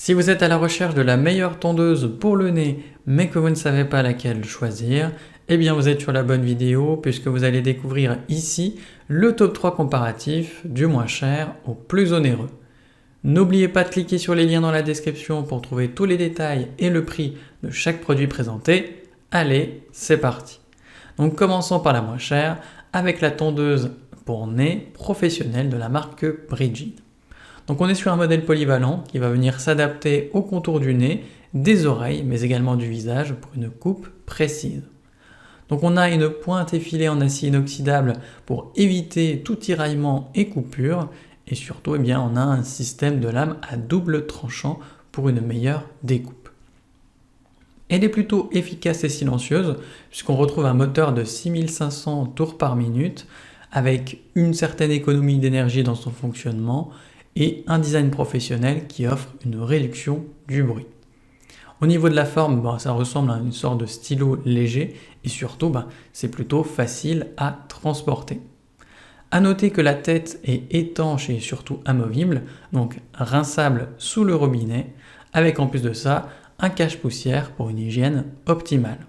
Si vous êtes à la recherche de la meilleure tondeuse pour le nez, mais que vous ne savez pas laquelle choisir, eh bien vous êtes sur la bonne vidéo puisque vous allez découvrir ici le top 3 comparatif du moins cher au plus onéreux. N'oubliez pas de cliquer sur les liens dans la description pour trouver tous les détails et le prix de chaque produit présenté. Allez, c'est parti. Donc commençons par la moins chère avec la tondeuse pour nez professionnelle de la marque Brigid. Donc on est sur un modèle polyvalent qui va venir s'adapter au contour du nez, des oreilles, mais également du visage pour une coupe précise. Donc on a une pointe effilée en acier inoxydable pour éviter tout tiraillement et coupure, et surtout on a un système de lame à double tranchant pour une meilleure découpe. Elle est plutôt efficace et silencieuse puisqu'on retrouve un moteur de 6500 tours par minute avec une certaine économie d'énergie dans son fonctionnement et un design professionnel qui offre une réduction du bruit. Au niveau de la forme, ça ressemble à une sorte de stylo léger et surtout c'est plutôt facile à transporter. A noter que la tête est étanche et surtout amovible, donc rinçable sous le robinet, avec en plus de ça un cache-poussière pour une hygiène optimale.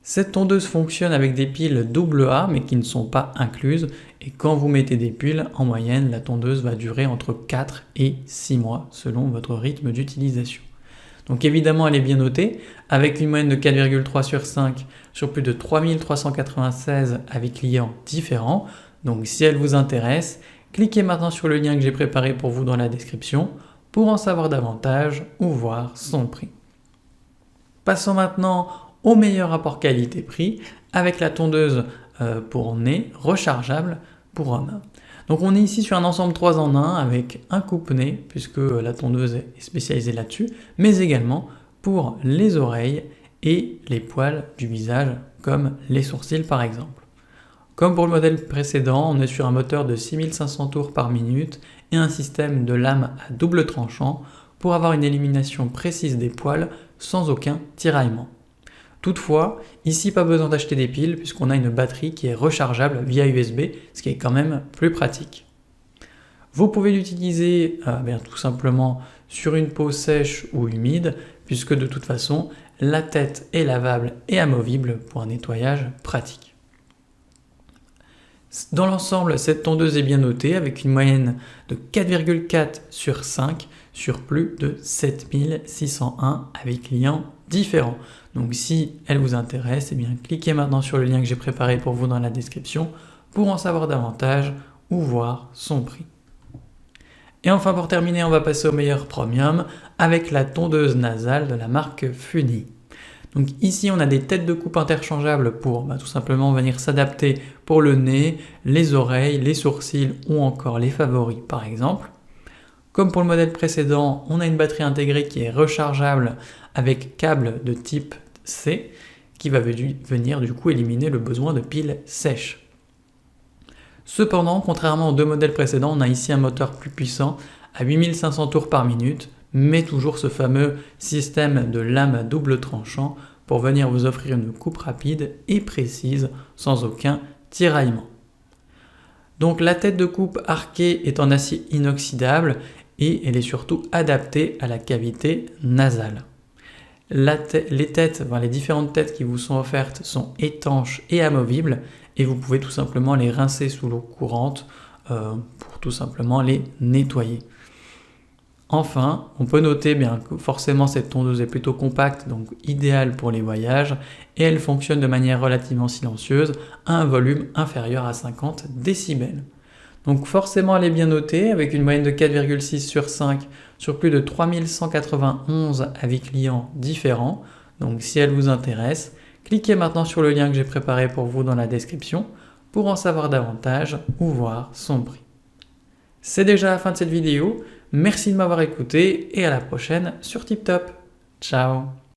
Cette tondeuse fonctionne avec des piles AA mais qui ne sont pas incluses et quand vous mettez des piles, en moyenne, la tondeuse va durer entre 4 et 6 mois selon votre rythme d'utilisation. Donc évidemment, elle est bien notée avec une moyenne de 4,3 sur 5 sur plus de 3396 avis clients différents. Donc si elle vous intéresse, cliquez maintenant sur le lien que j'ai préparé pour vous dans la description pour en savoir davantage ou voir son prix. Passons maintenant au meilleur rapport qualité-prix avec la tondeuse pour nez rechargeable pour hommes. Donc on est ici sur un ensemble 3 en 1 avec un coupe-nez puisque la tondeuse est spécialisée là-dessus, mais également pour les oreilles et les poils du visage comme les sourcils par exemple. Comme pour le modèle précédent, on est sur un moteur de 6500 tours par minute et un système de lame à double tranchant pour avoir une élimination précise des poils sans aucun tiraillement. Toutefois, ici pas besoin d'acheter des piles puisqu'on a une batterie qui est rechargeable via USB, ce qui est quand même plus pratique. Vous pouvez l'utiliser tout simplement sur une peau sèche ou humide puisque de toute façon la tête est lavable et amovible pour un nettoyage pratique. Dans l'ensemble, cette tondeuse est bien notée avec une moyenne de 4,4 sur 5 sur plus de 7601 avis clients différents. Donc si elle vous intéresse, cliquez maintenant sur le lien que j'ai préparé pour vous dans la description pour en savoir davantage ou voir son prix. Et enfin pour terminer, on va passer au meilleur premium avec la tondeuse nasale de la marque Funny. Donc ici on a des têtes de coupe interchangeables pour tout simplement venir s'adapter pour le nez, les oreilles, les sourcils ou encore les favoris par exemple. Comme pour le modèle précédent, on a une batterie intégrée qui est rechargeable avec câble de type C qui va venir du coup éliminer le besoin de piles sèches. Cependant, contrairement aux deux modèles précédents, on a ici un moteur plus puissant à 8500 tours par minute, mais toujours ce fameux système de lame à double tranchant pour venir vous offrir une coupe rapide et précise sans aucun tiraillement. Donc la tête de coupe arquée est en acier inoxydable et elle est surtout adaptée à la cavité nasale. Les différentes têtes qui vous sont offertes sont étanches et amovibles et vous pouvez tout simplement les rincer sous l'eau courante pour tout simplement les nettoyer. Enfin, on peut noter que forcément cette tondeuse est plutôt compacte, donc idéale pour les voyages, et elle fonctionne de manière relativement silencieuse à un volume inférieur à 50 décibels. Donc forcément elle est bien notée avec une moyenne de 4,6 sur 5 sur plus de 3191 avis clients différents. Donc si elle vous intéresse, cliquez maintenant sur le lien que j'ai préparé pour vous dans la description pour en savoir davantage ou voir son prix. C'est déjà la fin de cette vidéo. Merci de m'avoir écouté et à la prochaine sur TipTop. Ciao!